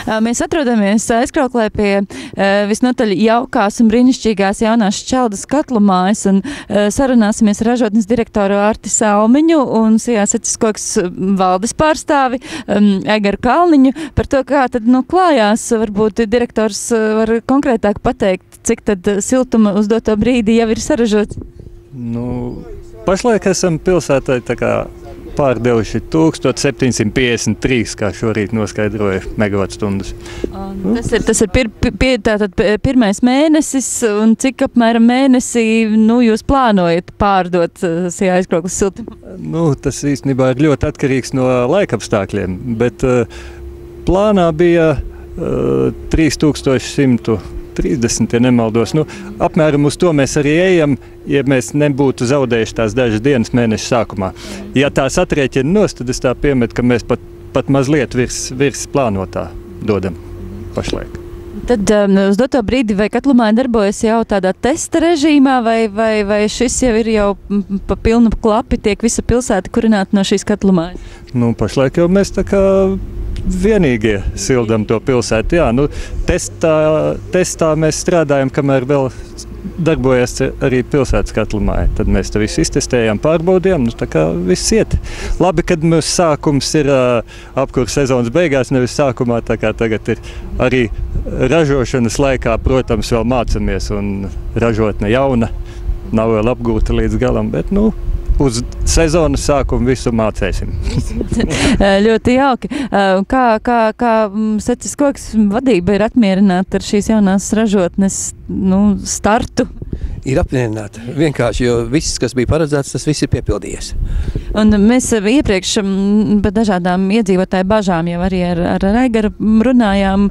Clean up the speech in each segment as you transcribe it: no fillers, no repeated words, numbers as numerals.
Mēs atrodamies aizkrauklē pie visnotaļ jaukās un brīnišķīgās jaunās Šķeldas katlu mājas un sarunāsimies ar ražotnes direktoru Arti Salmiņu un Sijās Eceskoks valdes pārstāvi Egaru Kalniņu par to, kā tad klājās. Varbūt direktors var konkrētāk pateikt, cik tad siltuma uz doto brīdi jau ir saražots? Pašlaik esam pilsētai tā kā pārdevuši 1753, kā šorīt noskaidroja megavatstundas. Tas ir tātad pirmais mēnesis, un cik apmēram mēnesī jūs plānojat pārdot Sijā aizkrauklas siltumu? Tas īstenībā ir ļoti atkarīgs no laikapstākļiem, bet plānā bija 3130, ja nemaldos. Apmēram uz to mēs arī ejam, ja mēs nebūtu zaudējuši tās dažas dienas mēneša sākumā. Ja tās atrēķina nost, tad es tā piemetu, ka mēs pat mazliet virs plānotā dodam pašlaik. Tad uz doto brīdi vai katlumāja darbojas jau tādā testa režīmā, vai šis jau ir jau pa pilnu klapi, tiek visa pilsēta kurināta no šīs katlumājas? Pašlaik jau mēs tā kā vienīgie sildam to pilsētu. Jā, testā mēs strādājam, kamēr vēl darbojas arī pilsētas katlumāja. Tad mēs to visu iztestējām, pārbaudījām, tā kā viss iet. Labi, kad mūsu sākums ir apkurs sezonas beigās, nevis sākumā, tā kā tagad ir arī ražošanas laikā, protams, vēl mācamies, un ražotne jauna, nav vēl apgūta līdz galam, bet, uz sezonas sākumu visu mācēsim. Ļoti jauki. Kā Eceskoks vadība ir apmierināta ar šīs jaunās ražotnes startu? Ir apmierināta. Vienkārši, jo viss, kas bija paredzēts, tas viss ir piepildījies. Un mēs iepriekš par dažādām iedzīvotāju bažām jau arī ar Egaru runājām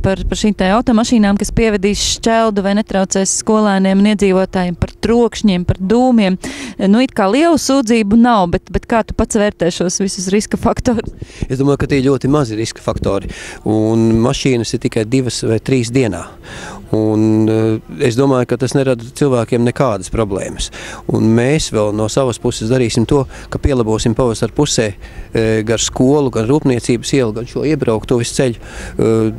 par šīm tā automašīnām, kas pievedīs Šķeldu vai netraucēs skolēniem un iedzīvotājiem, par trokšņiem, par dūmiem. It kā lielu sūdzību nav, bet kā tu pats vērtē šos visus riska faktorus? Es domāju, ka tie ļoti mazi riska faktori, un mašīnas ir tikai 2 vai 3 dienā. Un es domāju, ka tas nerada cilvēkiem nekādas problēmas. Un mēs vēl no savas puses darīsim to, ka pielabosim pavasara pusē gar skolu, gan rūpniecības ielu, gan šo iebrauktuves ceļu,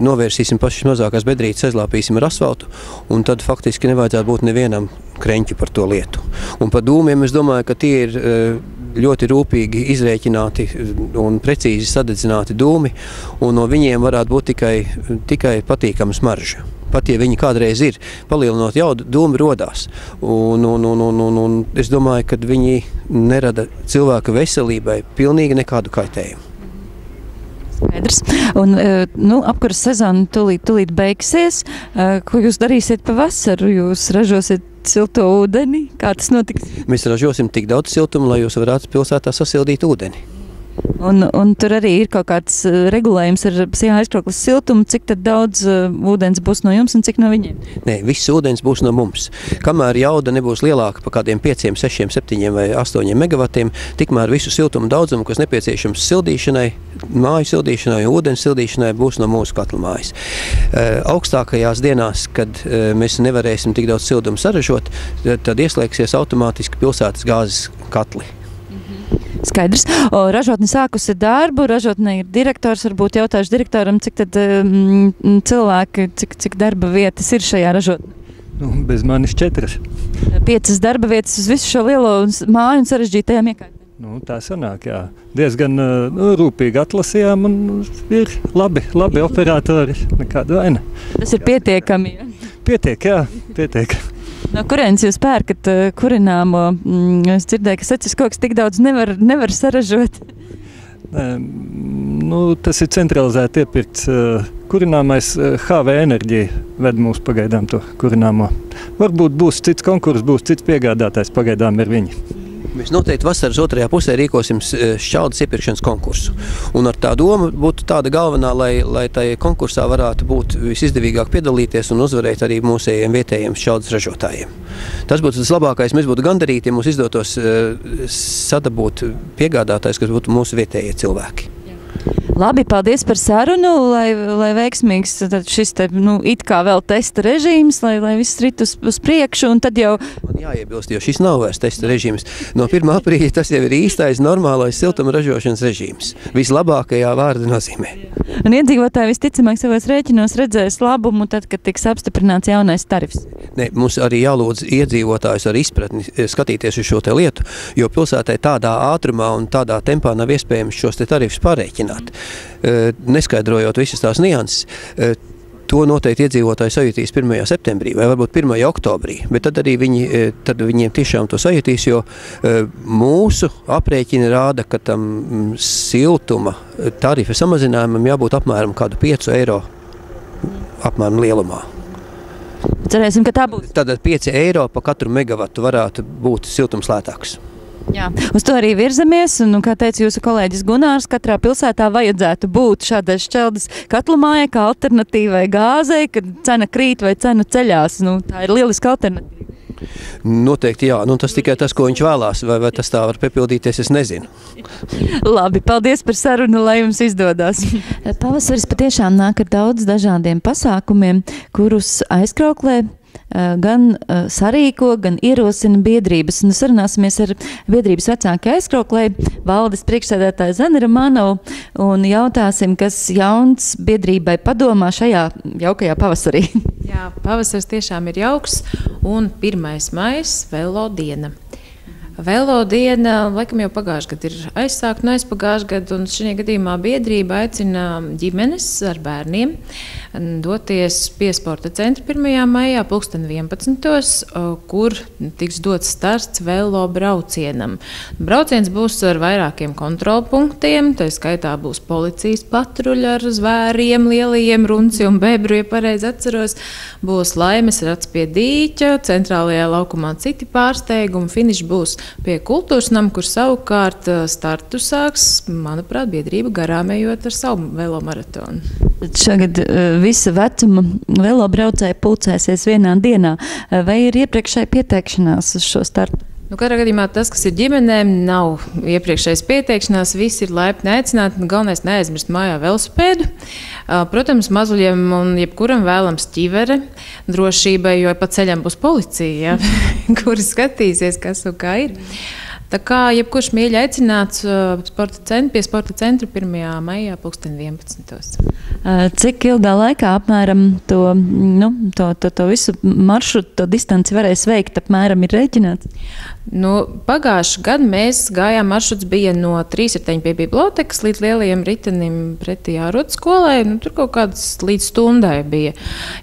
novērsīsim pašas mazākās bedrītes, aizlāpīsim ar asfaltu, un tad faktiski nevajadzētu būt nevienam kreņķi par to lietu. Un par dūmiem es domāju, ka tie ir ļoti rūpīgi izrēķināti un precīzi sadedzināti dūmi, un no viņiem varētu būt tikai patīkama smarža. Pat ja viņi kādreiz ir, palielinot jaudu, dūmi rodās. Un es domāju, ka viņi nerada cilvēka veselībai pilnīgi nekādu kaitējumu. Skaidrs. Un apkuras sezona tūlīt beigsies. Ko jūs darīsiet pavasaru? Jūs ražosiet silto ūdeni? Kā tas notiks? Mēs ražosim tik daudz siltumu, lai jūs varētu pilsētā sasildīt ūdeni. Un tur arī ir kaut kāds regulējums ar Sijā aizkrauklas siltumu, cik tad daudz ūdens būs no jums un cik no viņiem? Nē, viss ūdens būs no mums. Kamēr jauda nebūs lielāka par kādiem 5, 6, 7 vai 8 megavatiem, tikmēr visu siltumu daudzumu, kas nepieciešams sildīšanai, māju sildīšanai un ūdens sildīšanai, būs no mūsu katlumājas. Augstākajās dienās, kad mēs nevarēsim tik daudz siltumu saražot, tad ieslēgsies automātiski pilsētas gāzes katli. Skaidrs. Ražotne sākusi darbu, ražotne ir direktors, varbūt jautāšu direktoram, cik tad cilvēki, cik darba vietas ir šajā ražotnē? Bez manis 4. 5 darba vietas uz visu šo lielo māju un sarežģītajām iekārtām. Tā sanāk, jā. Diezgan rūpīgi atlasījām un ir labi operatori, nekāda vaina. Tas ir pietiekami, ja? Pietiek, jā, pietiek. No kurienes jūs pērkat kurināmo? Es dzirdēju, ka Eceskoks tik daudz nevar saražot. Tas ir centralizēti iepirkts kurināmais. HV Enerģija ved mūs pagaidām to kurināmo. Varbūt būs cits konkurss, būs cits piegādātājs, pagaidām ir viņi. Mēs noteikti vasaras otrajā pusē rīkosim Šķeldas iepirkšanas konkursu. Un ar tā doma būtu tāda galvenā, lai tai konkursā varētu būt visizdevīgāk piedalīties un uzvarēt arī mūsējiem vietējiem Šķeldas ražotājiem. Tas būtu tas labākais. Mēs būtu gandarīti, ja mums izdotos sadabūt piegādātājs, kas būtu mūsu vietējie cilvēki. Labi, paldies par sarunu, lai veiksmīgs šis te, it kā vēl testa režīms, lai viss rit uz priekšu, un tad jau... Man jāiebilst, jo šis nav vairs testa režīms. No 1. aprīļa tas jau ir īstais, normālais siltuma ražošanas režīms. Vislabākajā vārda nozīmē. Un iedzīvotāji visticamāk savos rēķinos redzēs labumu tad, kad tiks apstiprināts jaunais tarifs. Ne, mums arī jālūdz iedzīvotājus ar izpratni skatīties uz šo te lietu, jo pilsētai tādā ātrumā un tādā tempā nav iespējams šos te tarifus pārreikināt. Neskaidrojot visas tās nianses, to noteikti iedzīvotāji sajūtīs 1. septembrī vai varbūt 1. oktobrī, bet tad arī viņiem tiešām to sajūtīs, jo mūsu aprēķini rāda, ka tam siltuma tarifa samazinājumam jābūt apmēram kādu 5 eiro apmēram lielumā. Cerēsim, ka tā būs. Tātad 5 eiro pa katru megavatu varētu būt siltums lētāks. Jā, uz to arī virzamies, un, kā teica jūsu kolēģis Gunārs, katrā pilsētā vajadzētu būt šādai šķeldes katlamājai kā alternatīvai gāzei, kad cena krīt vai cena ceļās. Tā ir lieliska alternatīva. Noteikti jā, tas tikai tas, ko viņš vēlās, vai tas tā var piepildīties, es nezinu. Labi, paldies par sarunu, lai jums izdodas. Pavasaris patiešām nāk ar daudz dažādiem pasākumiem, kurus Aizkrauklē gan sarīko, gan ierosina biedrības. Un sarunāsimies ar biedrības vecāki Aizkrauklē, valdes priekšsēdētāju Zani Romanovu, un jautāsim, kas jauns biedrībai padomā šajā jaukajā pavasarī. Jā, pavasaris tiešām ir jauks, un 1. maijs velo diena. Velo diena, laikam jau pagājušajā gadā ir aizsākta no aizpagājušā gada, un šajā gadījumā biedrība aicina ģimenes ar bērniem doties pie sporta centra 1. maijā 11. kur tiks dots starts velo braucienam. Brauciens būs ar vairākiem kontrolpunktiem, tā skaitā būs policijas patruļa ar zvēriem, lielajiem runci un bebru, ja pareizi atceros, būs laimes rats pie dīķa, centrālajā laukumā citi pārsteigumi, finišs būs pie kultūras nama, kur savukārt startu sāks, manuprāt, biedrība garāmējot ar savu velomaratonu. Šogad visa vecuma velobraucēji pulcēsies vienā dienā. Vai ir iepriekšēji pieteikšanās uz šo startu? Katrā gadījumā tas, kas ir ģimenēm, nav iepriekšējas pieteikšanās, visi ir laipni aicināti. Galvenais neaizmirst mājā velosipēdu. Protams, mazuļiem un jebkuram vēlams ķivere drošībai, jo pa ceļam būs policija, kuri skatīsies, kas un kā ir. Tā kā jebkurš mīļi aicināts pie sporta centra 1. maijā 11. Cik ilgā laikā apmēram to visu maršrutu, to distanci varēs veikt, apmēram ir rēķināts? Pagājušā gada mēs gājām, maršruts bija no 3 pie bibliotekas līdz lielajiem ritenim pretī ārotu skolai. Tur kaut kāds līdz stundai bija,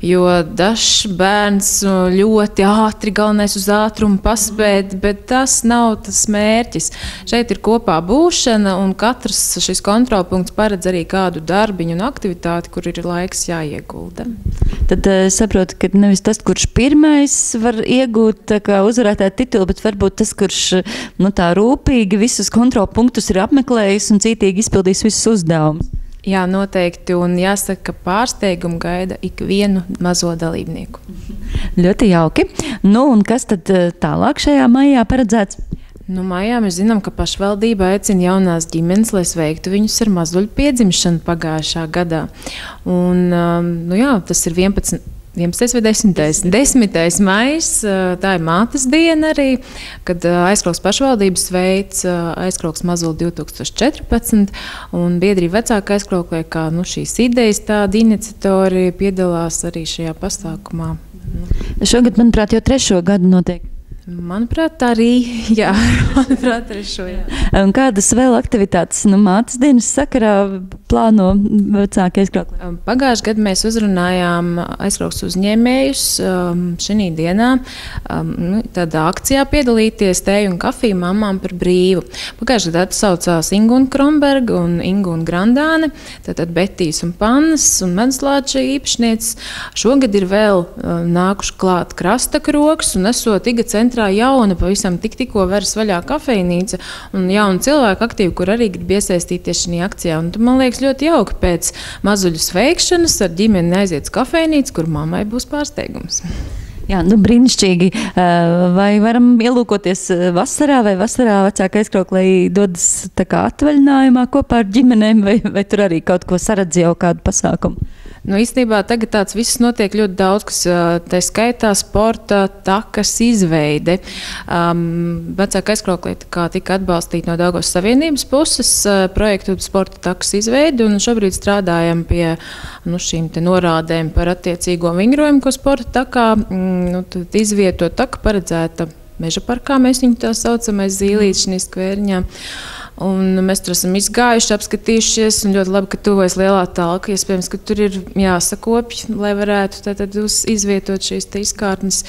jo dažs bērns ļoti ātri, galvenais uz ātrumu paspēt, bet tas nav tas mērķis. Šeit ir kopā būšana, un katrs šis kontrolpunkts paredz arī kādu darbiņu un aktivitāti, kur ir laiks jāiegulda. Tad saprotu, ka nevis tas, kurš pirmais var iegūt uzvarētāju titulu, bet varbūt tas, kurš tā rūpīgi visus kontrolpunktus ir apmeklējis un cītīgi izpildījis visus uzdevumus. Jā, noteikti, un jāsaka, ka pārsteigumu gaida ikvienu mazo dalībnieku. Ļoti jauki. Un kas tad tālāk šajā maijā paredzēts? Maijā mēs zinām, ka pašvaldība aicina jaunās ģimenes, lai sveiktu viņus ar mazuļu piedzimšanu pagājušā gadā. Un, tas ir 11. vai 10. 10. maijs, tā ir mātes diena arī, kad Aizkraukas pašvaldība sveic Aizkraukas mazuli 2014, un biedrība vecāka Aizkrauklē, kā šīs idejas tādi iniciatori piedalās arī šajā pasākumā. Šogad, manuprāt, jau 3. gadu notiek. Manuprāt, arī, jā. Manuprāt, arī šo, jā. Un kādas vēl aktivitātes mātes dienas sakarā plāno vecāki Aizkrauklē? Pagājušajā gadā mēs uzrunājām Aizkraukas uzņēmējus šī dienā tādā akcijā piedalīties tēju un kafiju mamām par brīvu. Pagājušajā gadā saucās Ingūna Kromberga un Ingūna Grandāne, tātad Betijas un Pannas un Medslāča īpašnieces. Šogad ir vēl nākuši klāt Krasta kroks un esot Iga centrā jauna, pavisam tikko veras vaļā kafejnīca un jauni cilvēki aktīvi, kur arī grib iesaistīties šajā akcijā. Un man liekas ļoti jauki pēc mazuļu sveikšanas ar ģimeni aiziet uz kafejnīcu, kur mammai būs pārsteigums. Jā, nu brīnišķīgi. Vai varam ielūkoties vasarā vai vasarā vecāka aizkrauklē dodas tā kā atvaļinājumā kopā ar ģimenēm vai tur arī kaut ko saredz jau kādu pasākumu? Nu, īstenībā tagad tāds viss notiek ļoti daudz, kas tā skaitā sporta takas izveide. Vecāka aizkrauklē tika atbalstīta no Daugavas Savienības puses projektu sporta takas izveidi, un šobrīd strādājam pie šīm te norādēm par attiecīgo vingrojumu, ko sporta takā tad izvieto taka paredzēta Meža parkā, mēs viņu tā saucam, Zīlītes šī skvērņā. Un mēs tur esam izgājuši, apskatījušies, un ļoti labi, ka tuvojas lielā talka. Iespējams, ka tur ir jāsakopj, lai varētu tātad izvietot šīs te izkārtnes.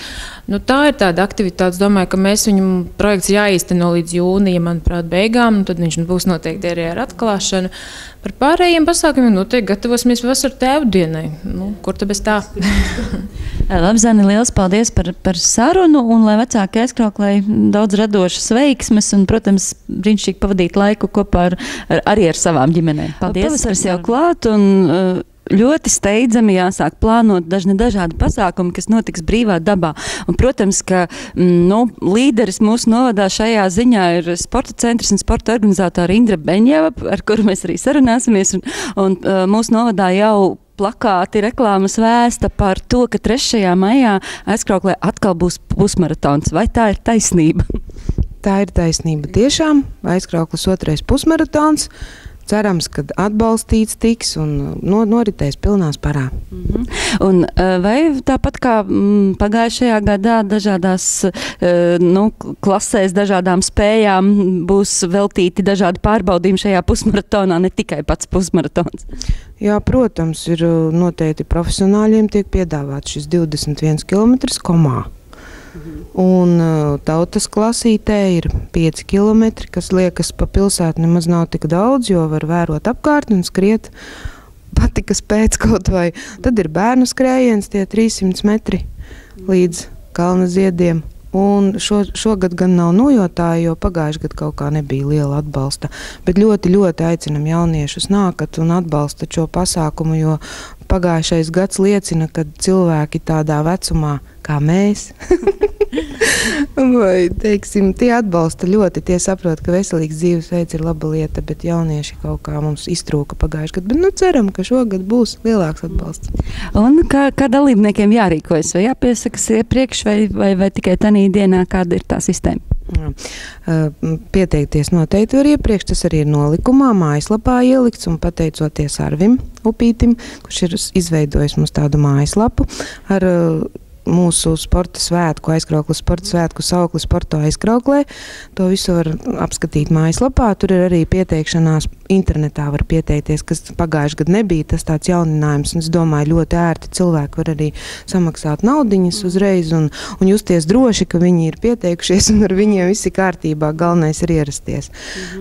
Tā ir tāda aktivitāte. Domāju, ka mēs viņu projekts jāīsteno līdz jūnija, manuprāt, beigām, un tad viņš būs noteikti arī ar atklāšanu. Par pārējiem pasākumiem noteikti gatavosimies vasaru tēvdienai. Kur tad bez tā? Labi, Zani, liels paldies par sarunu, un lai vecāki aizkrauklē daudz radošas veiksmes, un, protams, brīnišķīgi pavadīt laiku kopā arī ar savām ģimenēm. Paldies! Pavasaris jau klāt, un ļoti steidzami jāsāk plānot dažādi pasākumi, kas notiks brīvā dabā. Un, protams, ka līderis mūsu novadā šajā ziņā ir sporta centrs un sporta organizātora Indra Beņeva, ar kuru mēs arī sarunāsimies. Un mūsu novadā jau plakāti, reklāmas vēsta par to, ka 3. maijā aizkrauklē atkal būs pusmaratons. Vai tā ir taisnība? Tā ir taisnība. Tiešām aizkrauklis 2. pusmaratons. Cerams, ka atbalstīts tiks un noritēs pilnā sparā. Un vai tāpat kā pagājušajā gadā dažādās klasēs, dažādām spējām būs veltīti dažādi pārbaudījumi šajā pusmaratonā, ne tikai pats pusmaratons? Jā, protams, ir noteikti profesionāļiem tiek piedāvāts šis 21 km komā. Un tautas klasītē ir 5 km, kas liekas pa pilsētu nemaz nav tik daudz, jo var vērot apkārtni un skriet patikas pēc kaut vai. Tad ir bērnu skrējiens, tie 300 metri līdz kalna ziediem. Un šogad gan nav nojotāji, jo pagājuši gadu kaut kā nebija liela atbalsta. Bet ļoti, ļoti aicinam jauniešus nākat un atbalstat šo pasākumu, jo pagājušais gads liecina, ka cilvēki tādā vecumā kā mēs, vai, teiksim, tie atbalsta ļoti, tie saprot, ka veselīgs dzīvesveids ir laba lieta, bet jaunieši kaut kā mums iztrūka pagājuši gadu. Bet ceram, ka šogad būs lielāks atbalsts. Un kā dalībniekiem jārīkojas? Vai jāpiesakas iepriekš, vai tikai tanī dienā, kāda ir tā sistēma? Pieteikties noteikti var iepriekš, tas arī ir nolikumā, mājaslapā ielikts, un pateicoties Arvim Upītim, kurš ir izveidojis mums tādu mājaslapu ar mūsu sporta svētku, aizkrauklas sporta svētku saukli Sporto aizkrauklē. To visu var apskatīt mājaslapā. Tur ir arī pieteikšanās internetā var pieteikties, kas pagājuši gadu nebija. Tas tāds jauninājums, un es domāju, ļoti ērti cilvēki var arī samaksāt naudiņas uzreiz un justies droši, ka viņi ir pieteikušies un ar viņiem viss ir kārtībā. Galvenais ir ierasties.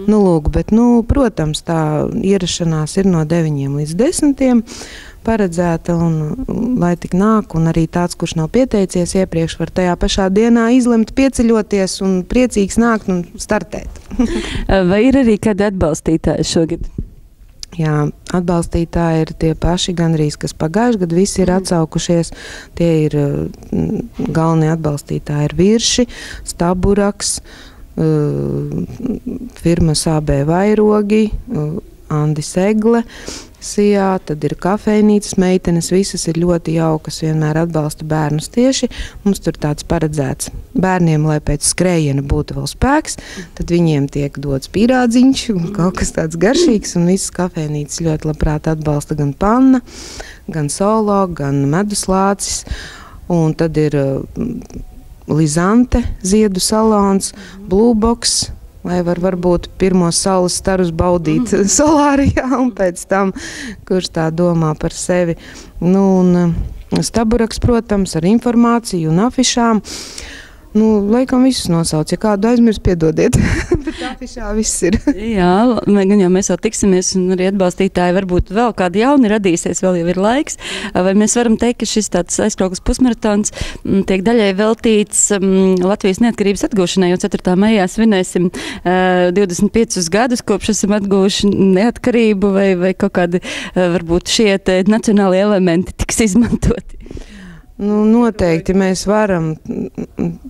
Bet, protams, tā ierašanās ir no 9 līdz 10. paredzēta, un lai tik nāk, un arī tāds, kurš nav pieteicies iepriekš, var tajā pašā dienā izlemt pieceļoties un priecīgs nākt un startēt. Vai ir arī kādi atbalstītāji šogad? Jā, atbalstītāji ir tie paši gandrīz, kas pagājuši gadu visi ir atsaukušies. Tie ir galvenie atbalstītāji ir Virši, Staburaks, firmas AB Vairogi, Andis Egle, Sijā, tad ir kafejnīcas meitenes, visas ir ļoti jaukas, vienmēr atbalsta bērnus tieši. Mums tur tāds paredzēts bērniem, lai pēc skrējiena būtu vēl spēks, tad viņiem tiek dots pīrādziņš un kaut kas tāds garšīgs, un visas kafejnīcas ļoti labprāt atbalsta gan panna, gan solo, gan meduslācis, un tad ir Lizante ziedu salons, Blue Box, lai varbūt pirmos saules starus baudīt solārijā, un pēc tam, kurš tā domā par sevi. Staburaks, protams, ar informāciju un afišām. Laikam visus nosauc, ja kādu aizmirst, piedodiet, bet afišā viss ir. Jā, gan jau mēs vēl tiksimies, un arī atbalstītāji varbūt vēl kādi jauni radīsies, vēl jau ir laiks. Vai mēs varam teikt, ka šis tāds aizkrauklas pusmaratons tiek daļai veltīts Latvijas neatkarības atgūšanai, jo 4. maijā svinēsim 25 gadus, kopš esam atgūši neatkarību, vai kaut kādi varbūt šie nacionāli elementi tiks izmantoti? Nu, noteikti mēs varam,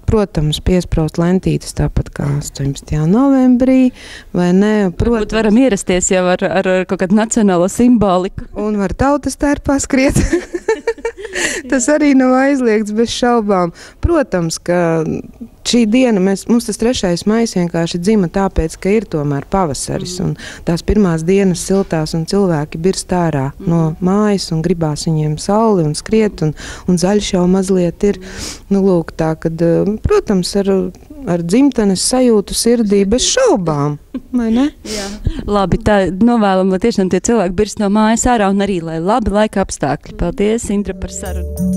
protams, piespraust lentītes tāpat kā 18. novembrī, vai ne? Varbūt varam ierasties jau ar kaut kādu nacionālo simboliku. Un var tautas tērpā skriet. Tas arī nav aizliegts bez šaubām. Protams, ka šī diena, mums tas 3. maijs vienkārši dzima tāpēc, ka ir tomēr pavasaris un tās pirmās dienas siltās un cilvēki birst ārā no mājas un gribās viņiem sauli un skriet un zaļš jau mazliet ir. Nu, lūk, tā, kad, protams, ar dzimtenes sajūtu sirdī bez šaubām, vai ne? Jā. Labi, tā novēlam, lai tiešām tie cilvēki birst no mājas ārā un arī, lai labi laika apstākļi. Paldies, Indra, par sarunu.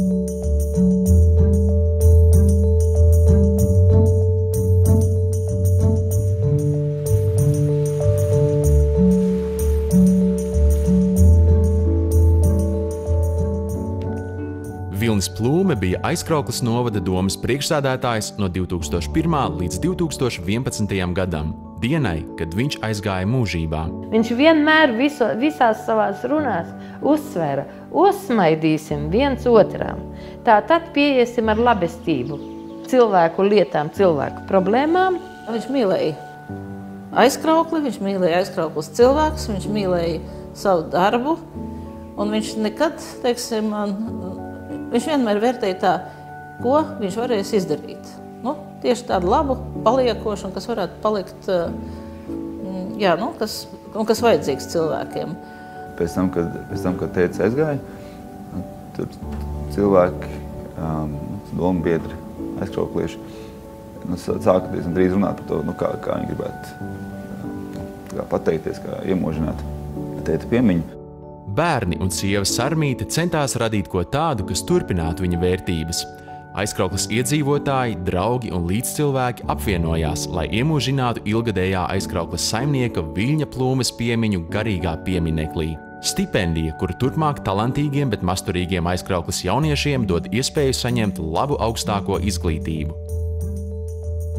Vilnis Plūme bija Aizkraukles novada domes priekšsēdētājs no 2001. līdz 2011. gadam, dienai, kad viņš aizgāja mūžībā. Viņš vienmēr visās savās runās uzsvēra, uzsmaidīsim viens otram. Tātad pieiesim ar labestību cilvēku lietām, cilvēku problēmām. Viņš mīlēja Aizkraukli, viņš mīlēja Aizkraukles cilvēkus, viņš mīlēja savu darbu, un viņš nekad, teiksim, viņš vienmēr vērtēja tā, ko viņš varēs izdarīt. Nu, tieši tādu labu, paliekošu, un kas varētu palikt, kas vajadzīgs cilvēkiem. Pēc tam, kad tētis aizgāja, tur cilvēki, domu biedri, aizkrauklieši, sāka diezgan drīz runāt par to, kā viņi gribētu pateikties, kā iemožināt tēta piemiņu. Bērni un sieva Sarmīte centās radīt ko tādu, kas turpinātu viņa vērtības. Aizkraukles iedzīvotāji, draugi un līdzcilvēki apvienojās, lai iemūžinātu ilgadējā Aizkraukles saimnieka Viļņa Plūmes piemiņu garīgā piemineklī. Stipendija, kuru turpmāk talantīgiem, bet masturīgiem Aizkraukles jauniešiem dod iespēju saņemt labu augstāko izglītību.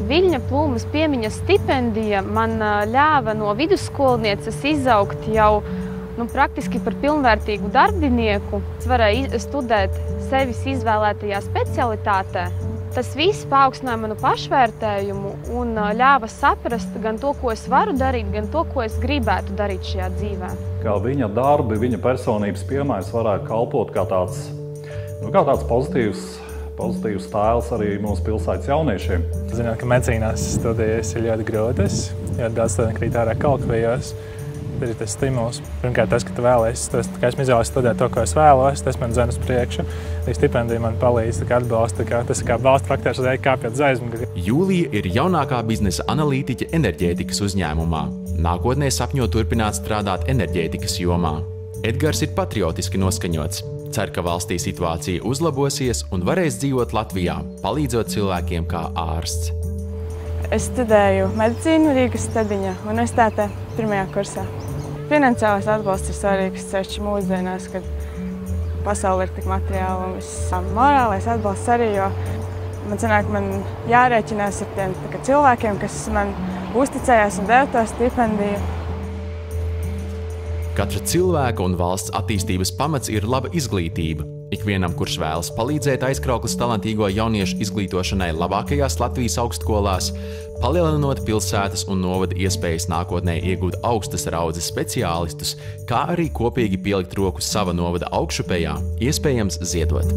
Viļņa Plūmes piemiņas stipendija man ļāva no vidusskolnieces izaugt jau praktiski par pilnvērtīgu darbinieku. Es varēju studēt sevis izvēlētajā specialitātē. Tas viss paaugstināja manu pašvērtējumu un ļāva saprast gan to, ko es varu darīt, gan to, ko es gribētu darīt šajā dzīvē. Kā viņa darbi, viņa personības piemērs varētu kalpot kā tāds pozitīvs tēls arī mūsu pilsētas jauniešiem. Zinot, ka medicīnās studijas ir ļoti grūtas, jo daudz studenti krīt ārā kalkvijos. Ir tas stimuls. Pirmkārt, tas, ka tu vēlies, ka esmu izvēlējies studēt to, ko es vēlos, tas man dzen uz priekšu. Stipendija man palīdz, atbalsta, tas kā valsts praktērs uzreiz kāpjot uz aizmuguri. Jūlija ir jaunākā biznesa analītiķe enerģētikas uzņēmumā. Nākotnē sapņo turpināt strādāt enerģētikas jomā. Edgars ir patriotiski noskaņots. Cer, ka valstī situācija uzlabosies un varēs dzīvot Latvijā, palīdzot cilvēkiem kā ārsts. Es studēju medicīnu Rīgas Stadiņa universitātē 1. kursā. Finansiālais atbalsts ir svarīgs sevišķi mūsdienās, kad pasaule ir tik materiāla un viss. Morālais atbalsts arī, jo man jārēķinās ar tiem cilvēkiem, kas man uzticējās un deva to stipendiju. Katra cilvēka un valsts attīstības pamats ir laba izglītība. Ikvienam, kurš vēlas palīdzēt Aizkraukles talantīgo jauniešu izglītošanai labākajās Latvijas augstskolās, palielinot pilsētas un novada iespējas nākotnē iegūt augstas raudzes speciālistus, kā arī kopīgi pielikt roku sava novada augšupējā, iespējams ziedot.